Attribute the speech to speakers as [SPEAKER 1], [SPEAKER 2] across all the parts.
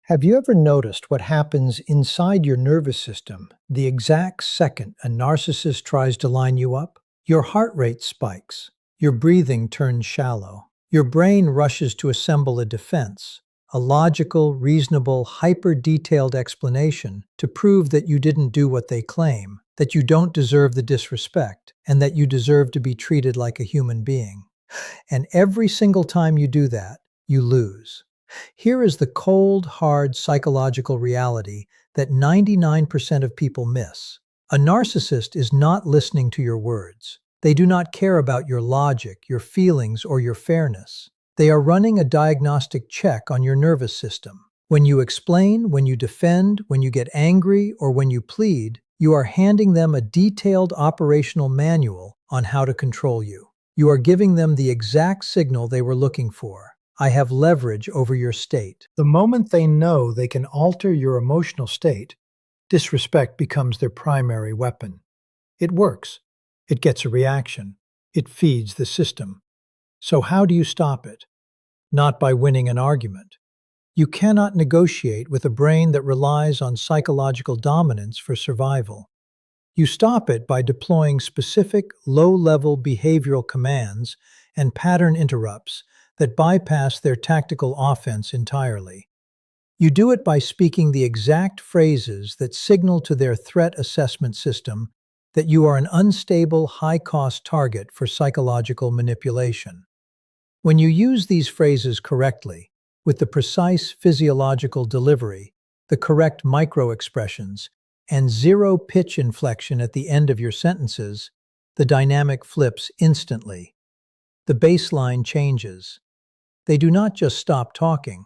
[SPEAKER 1] Have you ever noticed what happens inside your nervous system the exact second a narcissist tries to line you up? Your heart rate spikes, your breathing turns shallow, your brain rushes to assemble a defense, a logical, reasonable, hyper-detailed explanation to prove that you didn't do what they claim, that you don't deserve the disrespect, and that you deserve to be treated like a human being. And every single time you do that, you lose. Here is the cold, hard psychological reality that 99% of people miss. A narcissist is not listening to your words. They do not care about your logic, your feelings, or your fairness. They are running a diagnostic check on your nervous system. When you explain, when you defend, when you get angry, or when you plead, you are handing them a detailed operational manual on how to control you. You are giving them the exact signal they were looking for. I have leverage over your state. The moment they know they can alter your emotional state, disrespect becomes their primary weapon. It works. It gets a reaction. It feeds the system. So how do you stop it? Not by winning an argument. You cannot negotiate with a brain that relies on psychological dominance for survival. You stop it by deploying specific, low-level behavioral commands and pattern interrupts that bypass their tactical offense entirely. You do it by speaking the exact phrases that signal to their threat assessment system that you are an unstable, high-cost target for psychological manipulation. When you use these phrases correctly, with the precise physiological delivery, the correct micro-expressions, and zero pitch inflection at the end of your sentences, the dynamic flips instantly. The baseline changes. They do not just stop talking.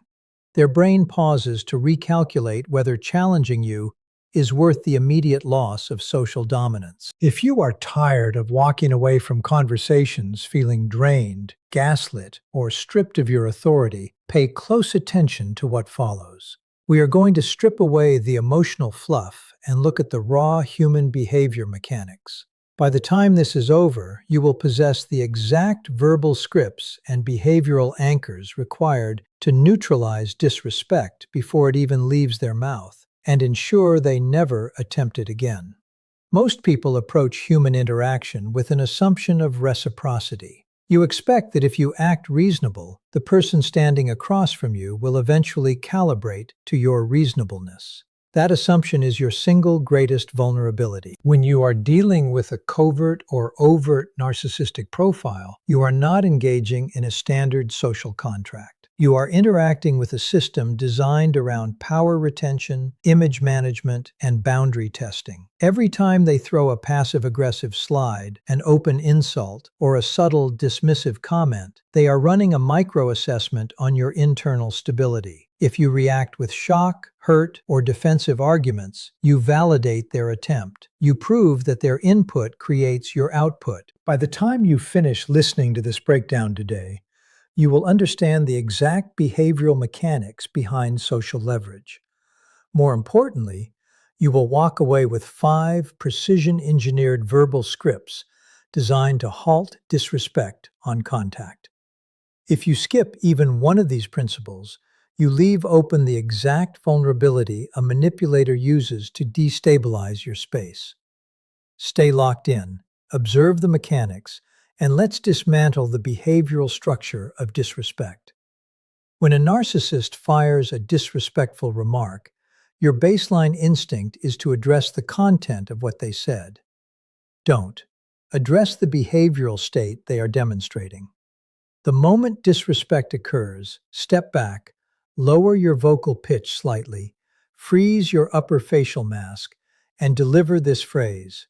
[SPEAKER 1] Their brain pauses to recalculate whether challenging you is worth the immediate loss of social dominance. If you are tired of walking away from conversations feeling drained, gaslit, or stripped of your authority, pay close attention to what follows. We are going to strip away the emotional fluff and look at the raw human behavior mechanics. By the time this is over, you will possess the exact verbal scripts and behavioral anchors required to neutralize disrespect before it even leaves their mouth, and ensure they never attempt it again. Most people approach human interaction with an assumption of reciprocity. You expect that if you act reasonable, the person standing across from you will eventually calibrate to your reasonableness. That assumption is your single greatest vulnerability. When you are dealing with a covert or overt narcissistic profile, you are not engaging in a standard social contract. You are interacting with a system designed around power retention, image management, and boundary testing. Every time they throw a passive-aggressive slide, an open insult, or a subtle dismissive comment, they are running a micro-assessment on your internal stability. If you react with shock, hurt, or defensive arguments, you validate their attempt. You prove that their input creates your output. By the time you finish listening to this breakdown today, you will understand the exact behavioral mechanics behind social leverage. More importantly, you will walk away with 5 precision-engineered verbal scripts designed to halt disrespect on contact. If you skip even one of these principles, you leave open the exact vulnerability a manipulator uses to destabilize your space. Stay locked in, observe the mechanics, and let's dismantle the behavioral structure of disrespect. When a narcissist fires a disrespectful remark, your baseline instinct is to address the content of what they said. Don't. Address the behavioral state they are demonstrating. The moment disrespect occurs, step back, lower your vocal pitch slightly, freeze your upper facial mask, and deliver this phrase.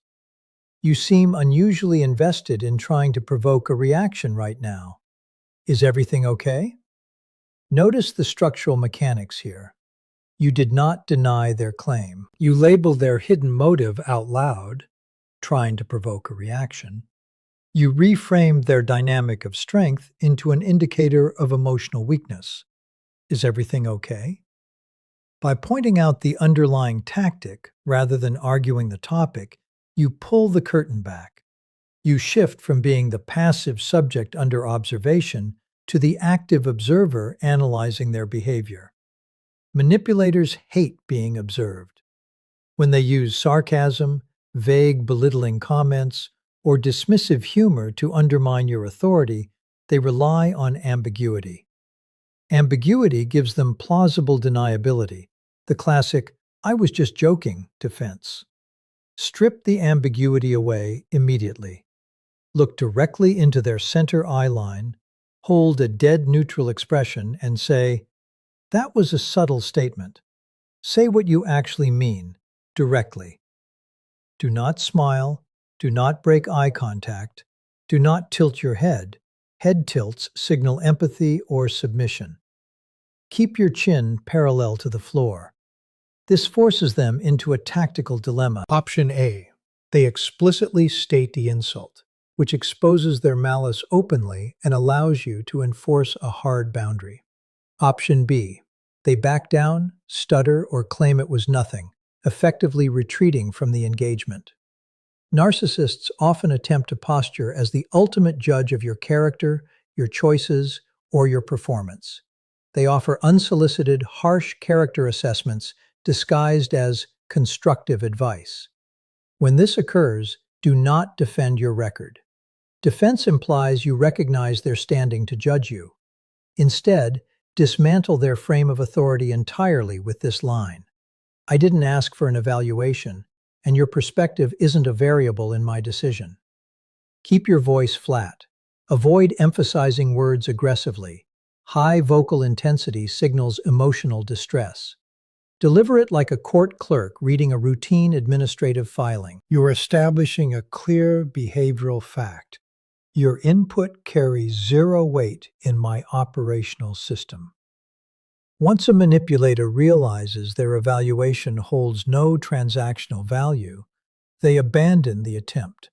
[SPEAKER 1] You seem unusually invested in trying to provoke a reaction right now. Is everything okay? Notice the structural mechanics here. You did not deny their claim. You labeled their hidden motive out loud, trying to provoke a reaction. You reframed their dynamic of strength into an indicator of emotional weakness. Is everything okay? By pointing out the underlying tactic rather than arguing the topic, you pull the curtain back. You shift from being the passive subject under observation to the active observer analyzing their behavior. Manipulators hate being observed. When they use sarcasm, vague, belittling comments, or dismissive humor to undermine your authority, they rely on ambiguity. Ambiguity gives them plausible deniability, the classic, "I was just joking" defense. Strip the ambiguity away immediately. Look directly into their center eye line, hold a dead neutral expression, and say, "That was a subtle statement." Say what you actually mean, directly. Do not smile, do not break eye contact, do not tilt your head. Head tilts signal empathy or submission. Keep your chin parallel to the floor. This forces them into a tactical dilemma. Option A. They explicitly state the insult, which exposes their malice openly and allows you to enforce a hard boundary. Option B. They back down, stutter, or claim it was nothing, effectively retreating from the engagement. Narcissists often attempt to posture as the ultimate judge of your character, your choices, or your performance. They offer unsolicited, harsh character assessments disguised as constructive advice. When this occurs, do not defend your record. Defense implies you recognize their standing to judge you. Instead, dismantle their frame of authority entirely with this line: "I didn't ask for an evaluation, and your perspective isn't a variable in my decision." Keep your voice flat. Avoid emphasizing words aggressively. High vocal intensity signals emotional distress. Deliver it like a court clerk reading a routine administrative filing. You're establishing a clear behavioral fact. Your input carries zero weight in my operational system. Once a manipulator realizes their evaluation holds no transactional value, they abandon the attempt.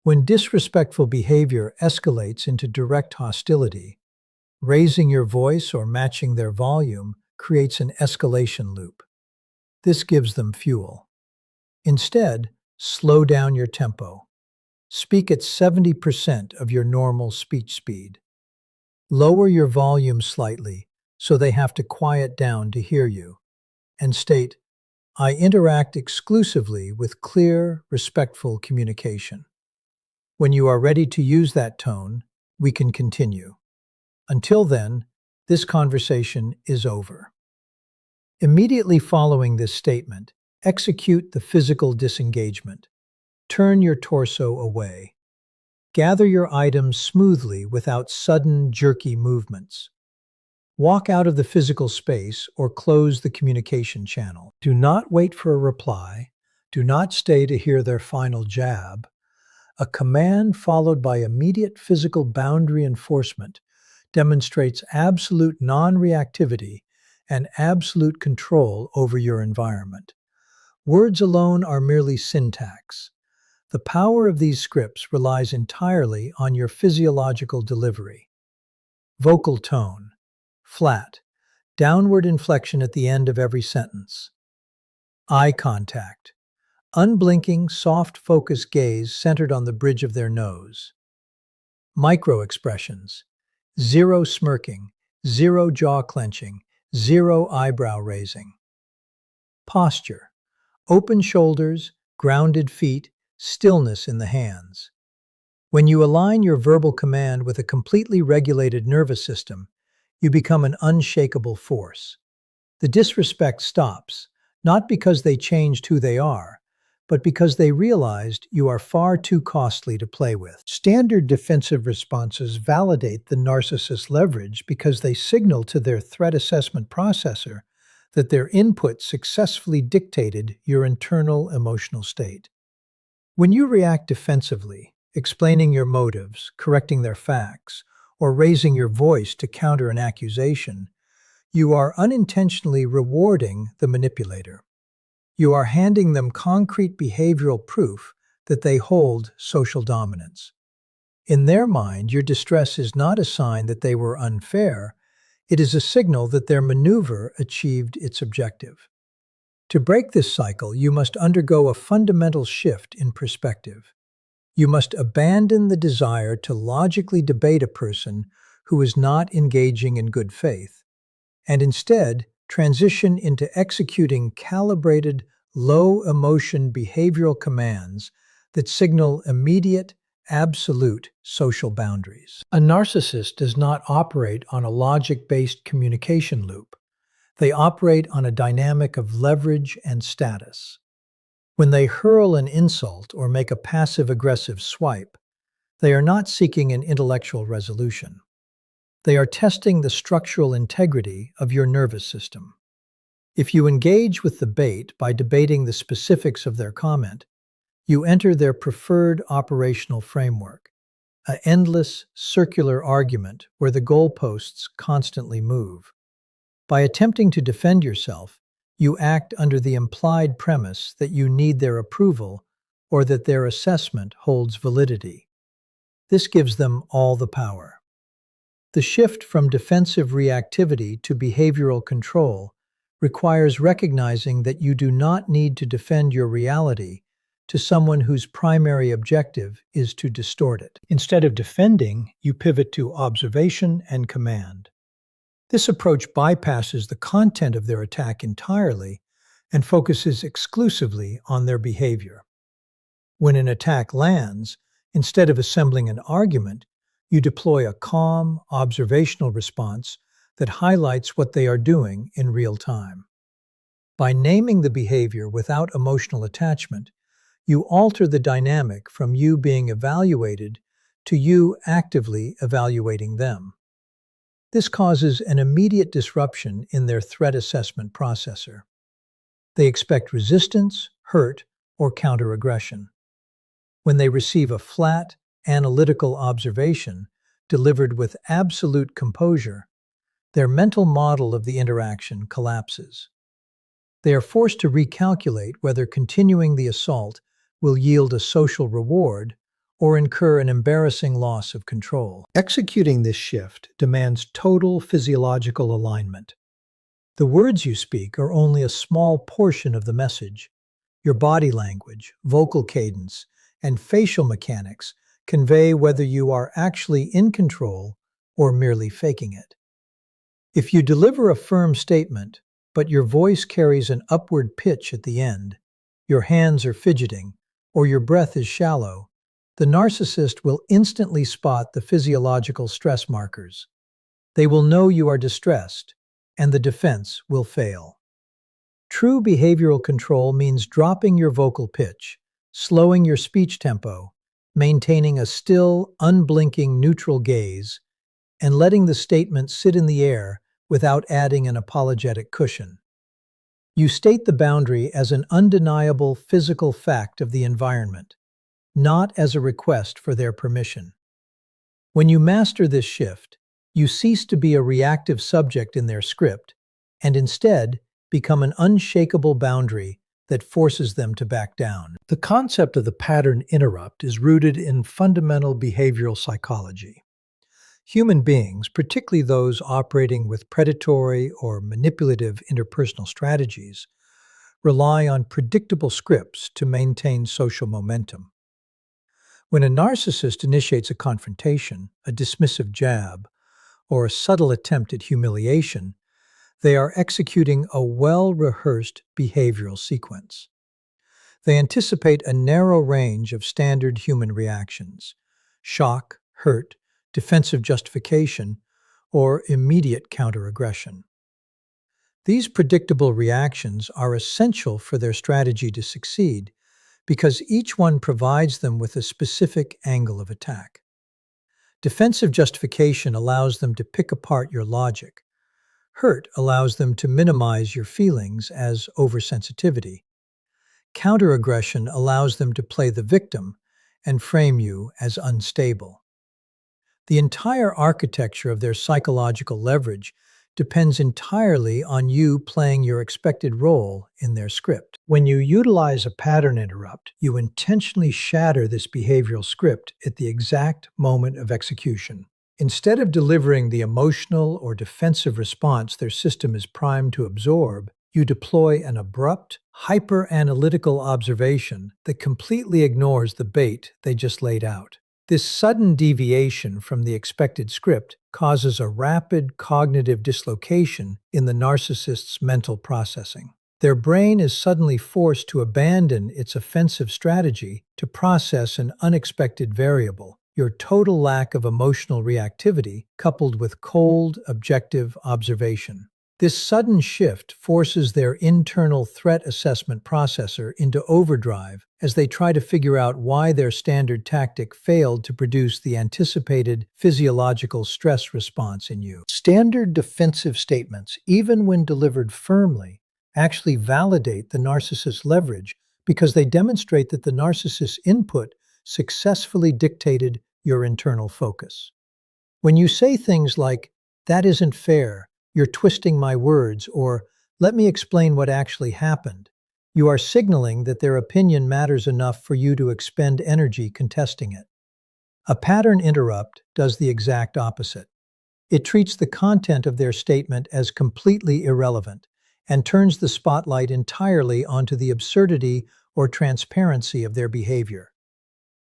[SPEAKER 1] When disrespectful behavior escalates into direct hostility, raising your voice or matching their volume creates an escalation loop. This gives them fuel. Instead, slow down your tempo. Speak at 70% of your normal speech speed. Lower your volume slightly so they have to quiet down to hear you, and state, "I interact exclusively with clear, respectful communication." When you are ready to use that tone, we can continue. Until then, this conversation is over. Immediately following this statement, execute the physical disengagement. Turn your torso away. Gather your items smoothly without sudden, jerky movements. Walk out of the physical space or close the communication channel. Do not wait for a reply. Do not stay to hear their final jab. A command followed by immediate physical boundary enforcement demonstrates absolute non-reactivity and absolute control over your environment. Words alone are merely syntax. The power of these scripts relies entirely on your physiological delivery. Vocal tone: flat, downward inflection at the end of every sentence. Eye contact: unblinking, soft focused gaze centered on the bridge of their nose. Micro-expressions: zero smirking, zero jaw clenching, zero eyebrow raising. Posture: open shoulders, grounded feet, stillness in the hands. When you align your verbal command with a completely regulated nervous system, you become an unshakable force. The disrespect stops, not because they changed who they are, but because they realized you are far too costly to play with. Standard defensive responses validate the narcissist's leverage because they signal to their threat assessment processor that their input successfully dictated your internal emotional state. When you react defensively, explaining your motives, correcting their facts, or raising your voice to counter an accusation, you are unintentionally rewarding the manipulator. You are handing them concrete behavioral proof that they hold social dominance. In their mind, your distress is not a sign that they were unfair, it is a signal that their maneuver achieved its objective. To break this cycle, you must undergo a fundamental shift in perspective. You must abandon the desire to logically debate a person who is not engaging in good faith, and instead transition into executing calibrated, low-emotion behavioral commands that signal immediate, absolute social boundaries. A narcissist does not operate on a logic-based communication loop. They operate on a dynamic of leverage and status. When they hurl an insult or make a passive-aggressive swipe, they are not seeking an intellectual resolution. They are testing the structural integrity of your nervous system. If you engage with the bait by debating the specifics of their comment, you enter their preferred operational framework, an endless, circular argument where the goalposts constantly move. By attempting to defend yourself, you act under the implied premise that you need their approval or that their assessment holds validity. This gives them all the power. The shift from defensive reactivity to behavioral control requires recognizing that you do not need to defend your reality to someone whose primary objective is to distort it. Instead of defending, you pivot to observation and command. This approach bypasses the content of their attack entirely and focuses exclusively on their behavior. When an attack lands, instead of assembling an argument, you deploy a calm, observational response that highlights what they are doing in real time. By naming the behavior without emotional attachment, you alter the dynamic from you being evaluated to you actively evaluating them. This causes an immediate disruption in their threat assessment processor. They expect resistance, hurt, or counteraggression. When they receive a flat, analytical observation delivered with absolute composure, their mental model of the interaction collapses. They are forced to recalculate whether continuing the assault will yield a social reward or incur an embarrassing loss of control. Executing this shift demands total physiological alignment. The words you speak are only a small portion of the message. Your body language, vocal cadence, and facial mechanics convey whether you are actually in control or merely faking it. If you deliver a firm statement, but your voice carries an upward pitch at the end, your hands are fidgeting, or your breath is shallow, the narcissist will instantly spot the physiological stress markers. They will know you are distressed, and the defense will fail. True behavioral control means dropping your vocal pitch, slowing your speech tempo, maintaining a still, unblinking neutral gaze, and letting the statement sit in the air without adding an apologetic cushion. You state the boundary as an undeniable physical fact of the environment, not as a request for their permission. When you master this shift, you cease to be a reactive subject in their script and instead become an unshakable boundary that forces them to back down. The concept of the pattern interrupt is rooted in fundamental behavioral psychology. Human beings, particularly those operating with predatory or manipulative interpersonal strategies, rely on predictable scripts to maintain social momentum. When a narcissist initiates a confrontation, a dismissive jab, or a subtle attempt at humiliation, they are executing a well-rehearsed behavioral sequence. They anticipate a narrow range of standard human reactions: shock, hurt, defensive justification, or immediate counteraggression. These predictable reactions are essential for their strategy to succeed because each one provides them with a specific angle of attack. Defensive justification allows them to pick apart your logic. Hurt allows them to minimize your feelings as oversensitivity. Counteraggression allows them to play the victim and frame you as unstable. The entire architecture of their psychological leverage depends entirely on you playing your expected role in their script. When you utilize a pattern interrupt, you intentionally shatter this behavioral script at the exact moment of execution. Instead of delivering the emotional or defensive response their system is primed to absorb, you deploy an abrupt, hyper-analytical observation that completely ignores the bait they just laid out. This sudden deviation from the expected script causes a rapid cognitive dislocation in the narcissist's mental processing. Their brain is suddenly forced to abandon its offensive strategy to process an unexpected variable, your total lack of emotional reactivity coupled with cold, objective observation. This sudden shift forces their internal threat assessment processor into overdrive as they try to figure out why their standard tactic failed to produce the anticipated physiological stress response in you. Standard defensive statements, even when delivered firmly, actually validate the narcissist's leverage because they demonstrate that the narcissist's input successfully dictated your internal focus. When you say things like, "That isn't fair," "You're twisting my words," or "Let me explain what actually happened," you are signaling that their opinion matters enough for you to expend energy contesting it. A pattern interrupt does the exact opposite. It treats the content of their statement as completely irrelevant and turns the spotlight entirely onto the absurdity or transparency of their behavior.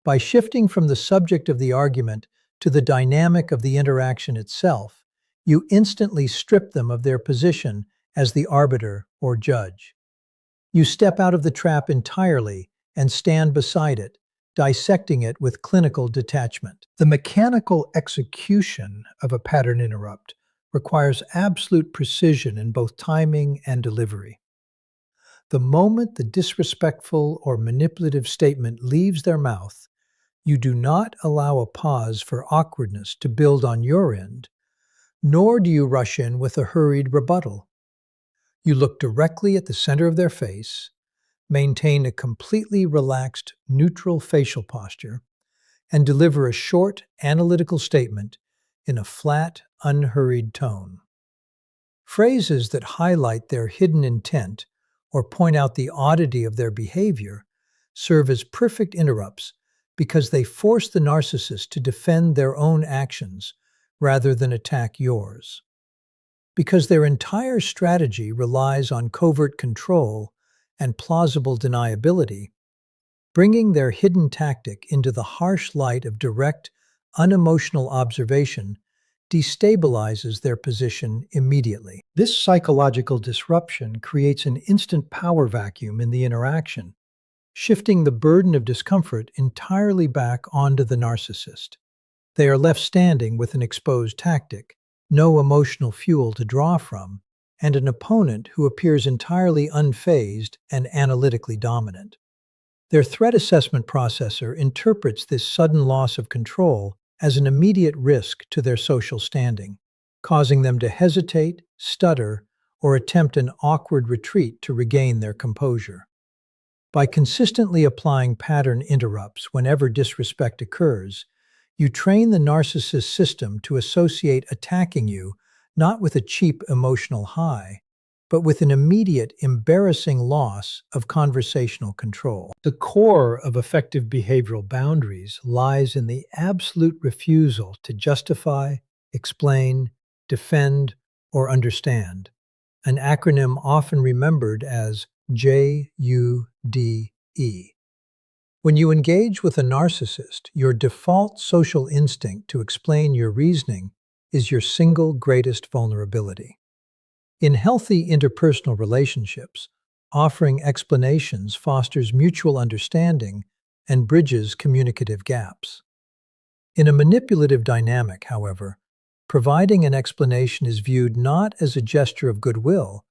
[SPEAKER 1] By shifting from the subject of the argument to the dynamic of the interaction itself, you instantly strip them of their position as the arbiter or judge. You step out of the trap entirely and stand beside it, dissecting it with clinical detachment. The mechanical execution of a pattern interrupt requires absolute precision in both timing and delivery. The moment the disrespectful or manipulative statement leaves their mouth, you do not allow a pause for awkwardness to build on your end, nor do you rush in with a hurried rebuttal. You look directly at the center of their face, maintain a completely relaxed, neutral facial posture, and deliver a short, analytical statement in a flat, unhurried tone. Phrases that highlight their hidden intent or point out the oddity of their behavior serve as perfect interrupts because they force the narcissist to defend their own actions rather than attack yours. Because their entire strategy relies on covert control and plausible deniability, bringing their hidden tactic into the harsh light of direct, unemotional observation destabilizes their position immediately. This psychological disruption creates an instant power vacuum in the interaction, shifting the burden of discomfort entirely back onto the narcissist. They are left standing with an exposed tactic, no emotional fuel to draw from, and an opponent who appears entirely unfazed and analytically dominant. Their threat assessment processor interprets this sudden loss of control as an immediate risk to their social standing, causing them to hesitate, stutter, or attempt an awkward retreat to regain their composure. By consistently applying pattern interrupts whenever disrespect occurs, you train the narcissist system to associate attacking you not with a cheap emotional high, but with an immediate, embarrassing loss of conversational control. The core of effective behavioral boundaries lies in the absolute refusal to justify, explain, defend, or understand, an acronym often remembered as JUDE. When you engage with a narcissist, your default social instinct to explain your reasoning is your single greatest vulnerability. In healthy interpersonal relationships, offering explanations fosters mutual understanding and bridges communicative gaps. In a manipulative dynamic, however, providing an explanation is viewed not as a gesture of goodwill,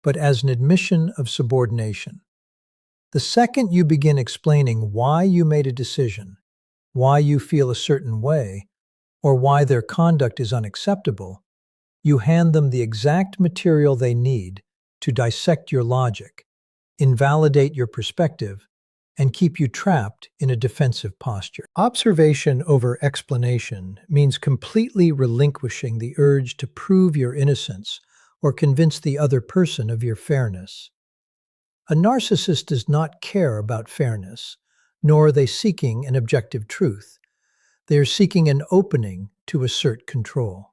[SPEAKER 1] but as an admission of subordination. The second you begin explaining why you made a decision, why you feel a certain way, or why their conduct is unacceptable, you hand them the exact material they need to dissect your logic, invalidate your perspective, and keep you trapped in a defensive posture. Observation over explanation means completely relinquishing the urge to prove your innocence or convince the other person of your fairness. A narcissist does not care about fairness, nor are they seeking an objective truth. They are seeking an opening to assert control.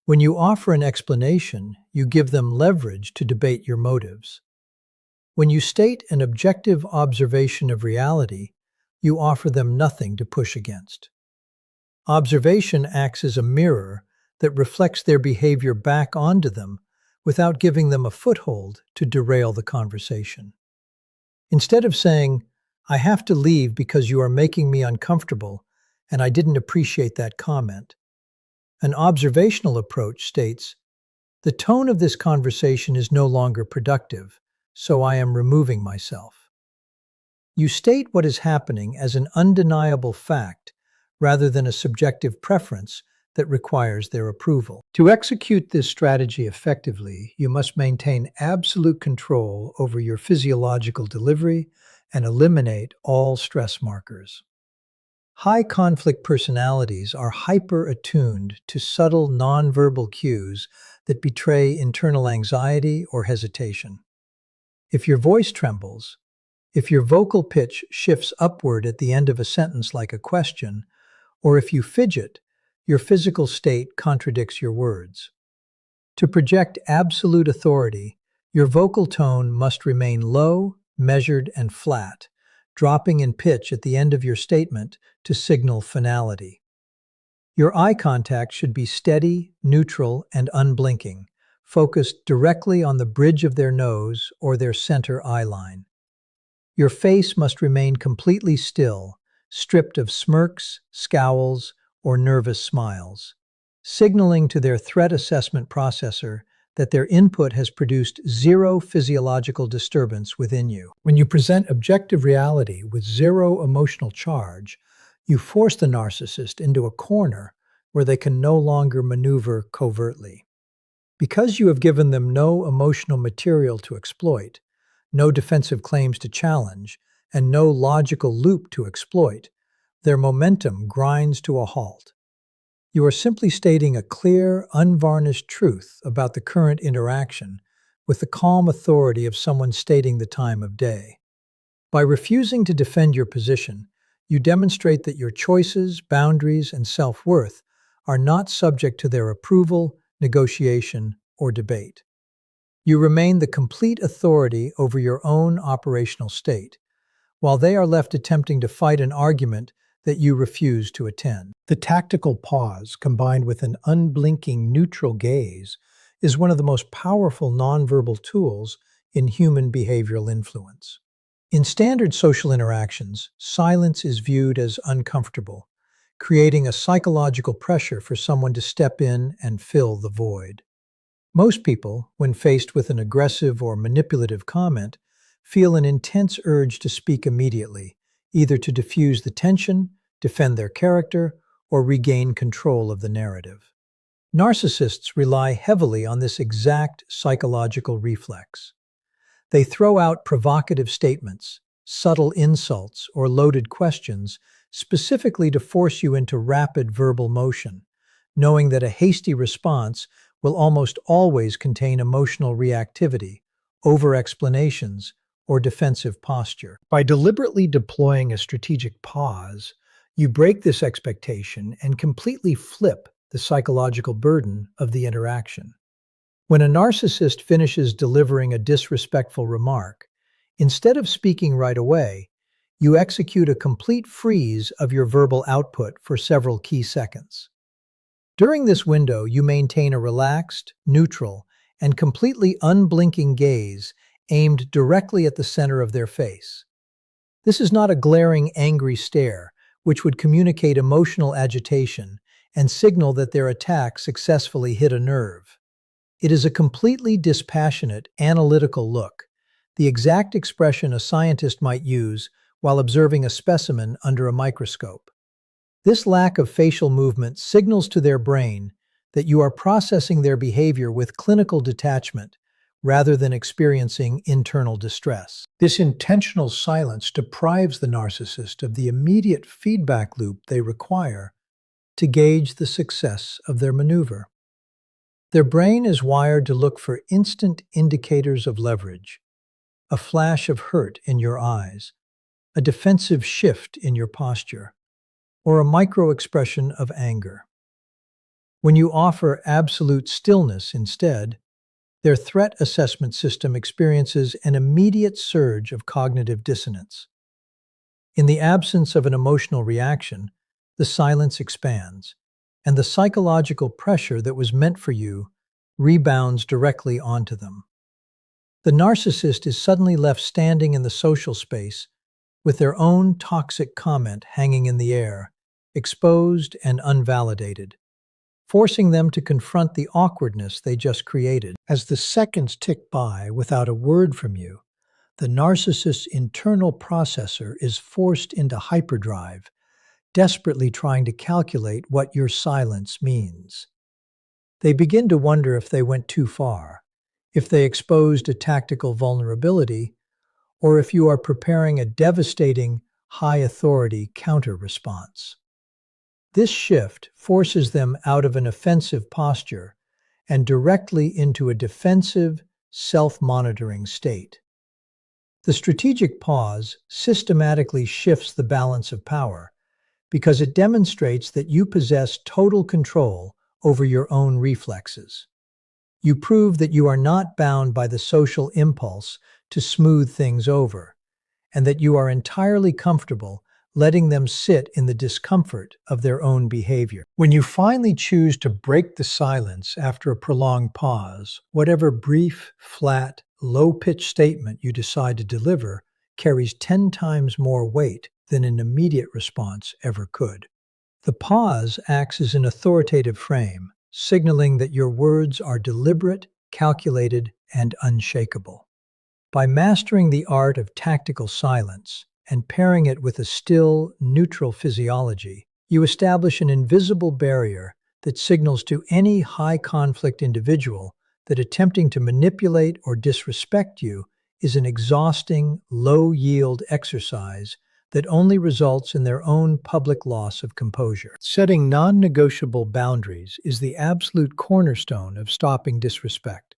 [SPEAKER 1] When you offer an explanation, you give them leverage to debate your motives. When you state an objective observation of reality, you offer them nothing to push against. Observation acts as a mirror that reflects their behavior back onto them without giving them a foothold to derail the conversation. Instead of saying, "I have to leave because you are making me uncomfortable and I didn't appreciate that comment," an observational approach states, "The tone of this conversation is no longer productive, so I am removing myself." You state what is happening as an undeniable fact rather than a subjective preference that requires their approval. To execute this strategy effectively, you must maintain absolute control over your physiological delivery and eliminate all stress markers. High conflict personalities are hyper-attuned to subtle nonverbal cues that betray internal anxiety or hesitation. If your voice trembles, if your vocal pitch shifts upward at the end of a sentence like a question, or if you fidget, your physical state contradicts your words. To project absolute authority, your vocal tone must remain low, measured, and flat, dropping in pitch at the end of your statement to signal finality. Your eye contact should be steady, neutral, and unblinking, focused directly on the bridge of their nose or their center eye line. Your face must remain completely still, stripped of smirks, scowls, or nervous smiles, signaling to their threat assessment processor that their input has produced zero physiological disturbance within you. When you present objective reality with zero emotional charge, you force the narcissist into a corner where they can no longer maneuver covertly. Because you have given them no emotional material to exploit, no defensive claims to challenge, and no logical loop to exploit, their momentum grinds to a halt. You are simply stating a clear, unvarnished truth about the current interaction with the calm authority of someone stating the time of day. By refusing to defend your position, you demonstrate that your choices, boundaries, and self-worth are not subject to their approval, negotiation, or debate. You remain the complete authority over your own operational state, while they are left attempting to fight an argument that you refuse to attend. The tactical pause, combined with an unblinking neutral gaze, is one of the most powerful nonverbal tools in human behavioral influence. In standard social interactions, silence is viewed as uncomfortable, creating a psychological pressure for someone to step in and fill the void. Most people, when faced with an aggressive or manipulative comment, feel an intense urge to speak immediately, either to diffuse the tension, defend their character, or regain control of the narrative. Narcissists rely heavily on this exact psychological reflex. They throw out provocative statements, subtle insults, or loaded questions specifically to force you into rapid verbal motion, knowing that a hasty response will almost always contain emotional reactivity, over-explanations, or defensive posture. By deliberately deploying a strategic pause, you break this expectation and completely flip the psychological burden of the interaction. When a narcissist finishes delivering a disrespectful remark, instead of speaking right away, you execute a complete freeze of your verbal output for several key seconds. During this window, you maintain a relaxed, neutral, and completely unblinking gaze aimed directly at the center of their face. This is not a glaring, angry stare, which would communicate emotional agitation and signal that their attack successfully hit a nerve. It is a completely dispassionate, analytical look, the exact expression a scientist might use while observing a specimen under a microscope. This lack of facial movement signals to their brain that you are processing their behavior with clinical detachment rather than experiencing internal distress. This intentional silence deprives the narcissist of the immediate feedback loop they require to gauge the success of their maneuver. Their brain is wired to look for instant indicators of leverage, a flash of hurt in your eyes, a defensive shift in your posture, or a micro-expression of anger. When you offer absolute stillness instead, their threat assessment system experiences an immediate surge of cognitive dissonance. In the absence of an emotional reaction, the silence expands, and the psychological pressure that was meant for you rebounds directly onto them. The narcissist is suddenly left standing in the social space with their own toxic comment hanging in the air, exposed and unvalidated, forcing them to confront the awkwardness they just created. As the seconds tick by without a word from you, the narcissist's internal processor is forced into hyperdrive, desperately trying to calculate what your silence means. They begin to wonder if they went too far, if they exposed a tactical vulnerability, or if you are preparing a devastating, high-authority counter-response. This shift forces them out of an offensive posture and directly into a defensive, self-monitoring state. The strategic pause systematically shifts the balance of power because it demonstrates that you possess total control over your own reflexes. You prove that you are not bound by the social impulse to smooth things over, and that you are entirely comfortable letting them sit in the discomfort of their own behavior. When you finally choose to break the silence after a prolonged pause, whatever brief, flat, low-pitched statement you decide to deliver carries 10 times more weight than an immediate response ever could. The pause acts as an authoritative frame, signaling that your words are deliberate, calculated, and unshakable. By mastering the art of tactical silence and pairing it with a still, neutral physiology, you establish an invisible barrier that signals to any high-conflict individual that attempting to manipulate or disrespect you is an exhausting, low-yield exercise that only results in their own public loss of composure. Setting non-negotiable boundaries is the absolute cornerstone of stopping disrespect.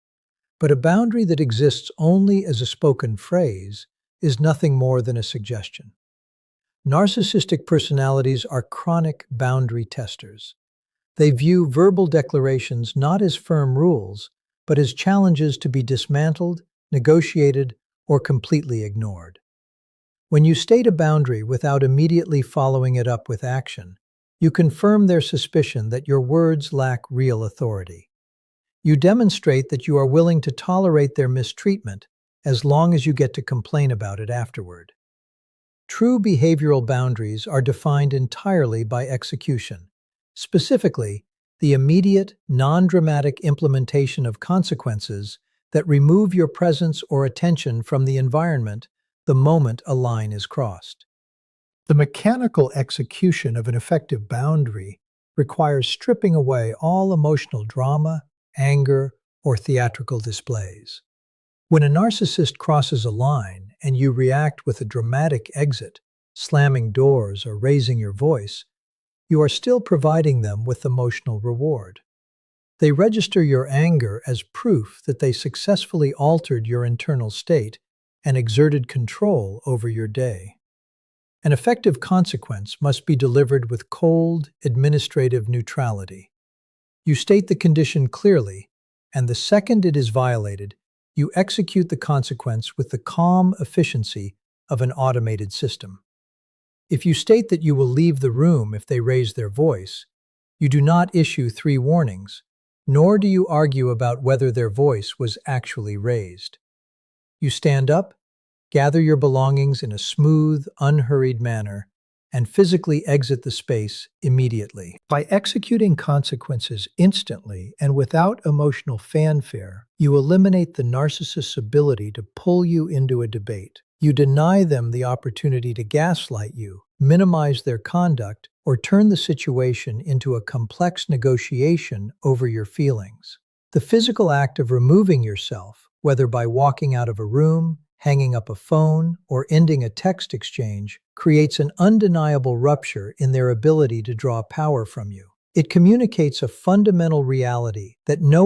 [SPEAKER 1] But a boundary that exists only as a spoken phrase is nothing more than a suggestion. Narcissistic personalities are chronic boundary testers. They view verbal declarations not as firm rules, but as challenges to be dismantled, negotiated, or completely ignored. When you state a boundary without immediately following it up with action, you confirm their suspicion that your words lack real authority. You demonstrate that you are willing to tolerate their mistreatment as long as you get to complain about it afterward. True behavioral boundaries are defined entirely by execution, specifically, the immediate, non-dramatic implementation of consequences that remove your presence or attention from the environment the moment a line is crossed. The mechanical execution of an effective boundary requires stripping away all emotional drama, anger, or theatrical displays. When a narcissist crosses a line and you react with a dramatic exit, slamming doors or raising your voice, you are still providing them with emotional reward. They register your anger as proof that they successfully altered your internal state and exerted control over your day. An effective consequence must be delivered with cold, administrative neutrality. You state the condition clearly, and the second it is violated, you execute the consequence with the calm efficiency of an automated system. If you state that you will leave the room if they raise their voice, you do not issue 3 warnings, nor do you argue about whether their voice was actually raised. You stand up, gather your belongings in a smooth, unhurried manner, and physically exit the space immediately. By executing consequences instantly and without emotional fanfare, you eliminate the narcissist's ability to pull you into a debate. You deny them the opportunity to gaslight you, minimize their conduct, or turn the situation into a complex negotiation over your feelings. The physical act of removing yourself, whether by walking out of a room, hanging up a phone, or ending a text exchange, creates an undeniable rupture in their ability to draw power from you. It communicates a fundamental reality that no